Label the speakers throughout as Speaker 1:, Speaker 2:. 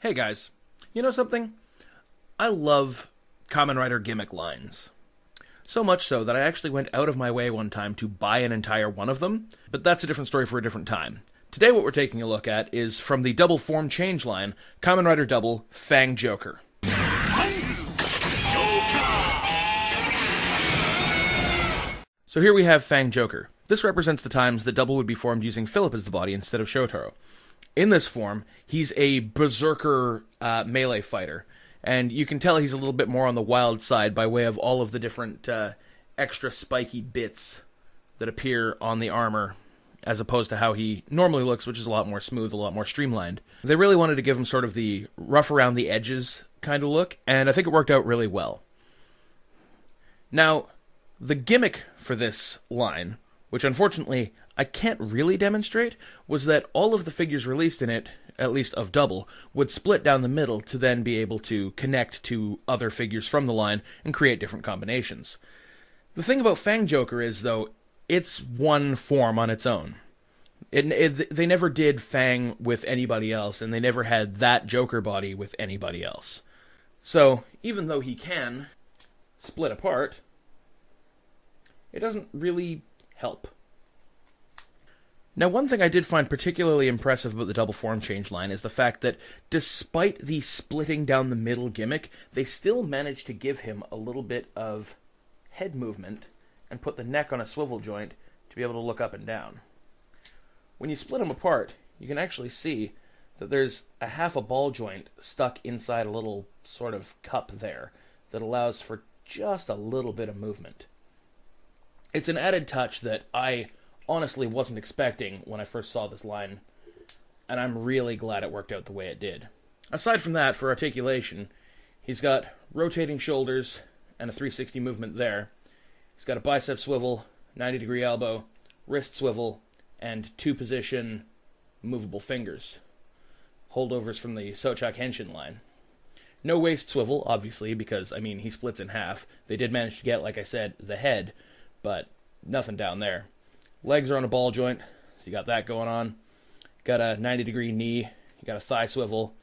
Speaker 1: Hey guys, you know something? I love Kamen Rider Gimmick Lines. So much so that I actually went out of my way one time to buy an entire one of them, but that's a different story for a different time. Today what we're taking a look at is from the double form change line, Kamen Rider W, FangJoker. So here we have FangJoker. This represents the times that Double would be formed using Philip as the body instead of Shotaro. In this form, he's a berserker melee fighter, and you can tell he's a little bit more on the wild side by way of all of the different extra spiky bits that appear on the armor, as opposed to how he normally looks, which is a lot more smooth, a lot more streamlined. They really wanted to give him sort of the rough around the edges kind of look, and I think it worked out really well. Now, the gimmick for this line, which unfortunately I can't really demonstrate, was that all of the figures released in it, at least of Double, would split down the middle to then be able to connect to other figures from the line and create different combinations. The thing about FangJoker is, though, it's one form on its own. They never did Fang with anybody else, and they never had that Joker body with anybody else. So, even though he can split apart, it doesn't really help. Now, one thing I did find particularly impressive about the double form change line is the fact that despite the splitting down the middle gimmick, they still managed to give him a little bit of head movement and put the neck on a swivel joint to be able to look up and down. When you split them apart, you can actually see that there's a half a ball joint stuck inside a little sort of cup there that allows for just a little bit of movement. It's an added touch that I honestly wasn't expecting when I first saw this line, and I'm really glad it worked out the way it did. Aside from that, for articulation, he's got rotating shoulders and a 360 movement there. He's got a bicep swivel, 90-degree elbow, wrist swivel, and two-position movable fingers. Holdovers from the Sochak Henshin line. No waist swivel, obviously, because, he splits in half. They did manage to get, like I said, the head, but nothing down there. Legs are on a ball joint, so you got that going on. Got a 90-degree knee, you got a thigh swivel,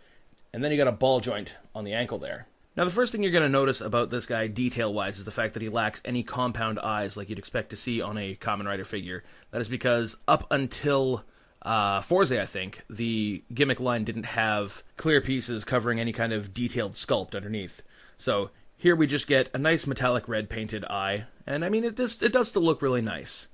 Speaker 1: and then you got a ball joint on the ankle there. Now, the first thing you're going to notice about this guy detail-wise is the fact that he lacks any compound eyes like you'd expect to see on a Kamen Rider figure. That is because up until Forze, I think, the gimmick line didn't have clear pieces covering any kind of detailed sculpt underneath. So here we just get a nice metallic red painted eye, and it does still look really nice.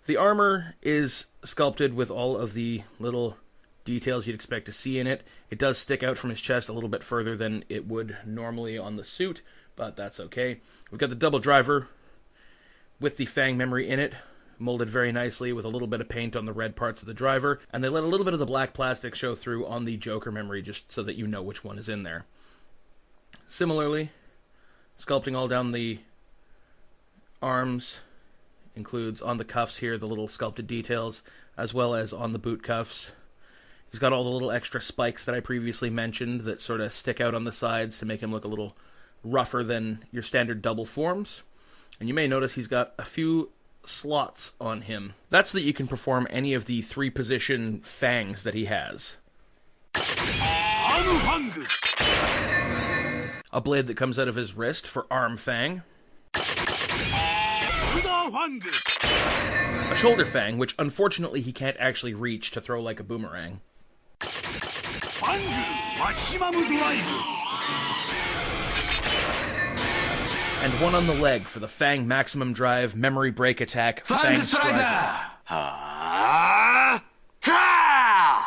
Speaker 1: The armor is sculpted with all of the little details you'd expect to see in it. It does stick out from his chest a little bit further than it would normally on the suit, but that's okay. We've got the double driver with the Fang memory in it, molded very nicely with a little bit of paint on the red parts of the driver, and they let a little bit of the black plastic show through on the Joker memory just so that you know which one is in there. Similarly, sculpting all down the arms includes on the cuffs here the little sculpted details, as well as on the boot cuffs. He's got all the little extra spikes that I previously mentioned that sort of stick out on the sides to make him look a little rougher than your standard double forms. And you may notice he's got a few slots on him. That's so that you can perform any of the three-position fangs that he has. A blade that comes out of his wrist for arm fang. A shoulder fang, which unfortunately he can't actually reach to throw like a boomerang. And one on the leg for the Fang Maximum Drive Memory Break Attack Fang Strider.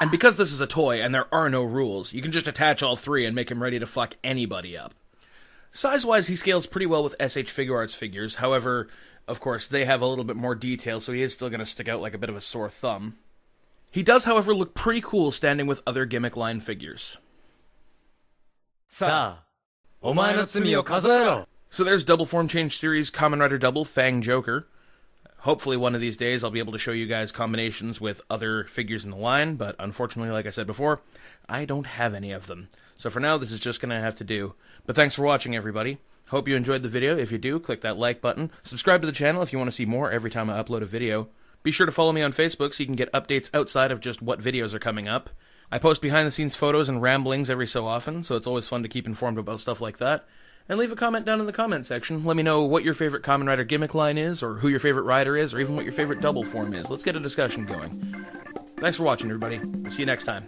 Speaker 1: And because this is a toy and there are no rules, you can just attach all three and make him ready to fuck anybody up. Size-wise, he scales pretty well with SH Figuarts figures. However, of course, they have a little bit more detail, so he is still going to stick out like a bit of a sore thumb. He does, however, look pretty cool standing with other gimmick line figures. So there's Double Form Change Series Kamen Rider Double FangJoker. Hopefully one of these days I'll be able to show you guys combinations with other figures in the line, but unfortunately, like I said before, I don't have any of them. So for now, this is just going to have to do. But thanks for watching, everybody. Hope you enjoyed the video. If you do, click that like button. Subscribe to the channel if you want to see more every time I upload a video. Be sure to follow me on Facebook so you can get updates outside of just what videos are coming up. I post behind-the-scenes photos and ramblings every so often, so it's always fun to keep informed about stuff like that. And leave a comment down in the comment section. Let me know what your favorite Kamen Rider gimmick line is, or who your favorite rider is, or even what your favorite double form is. Let's get a discussion going. Thanks for watching, everybody. We'll see you next time.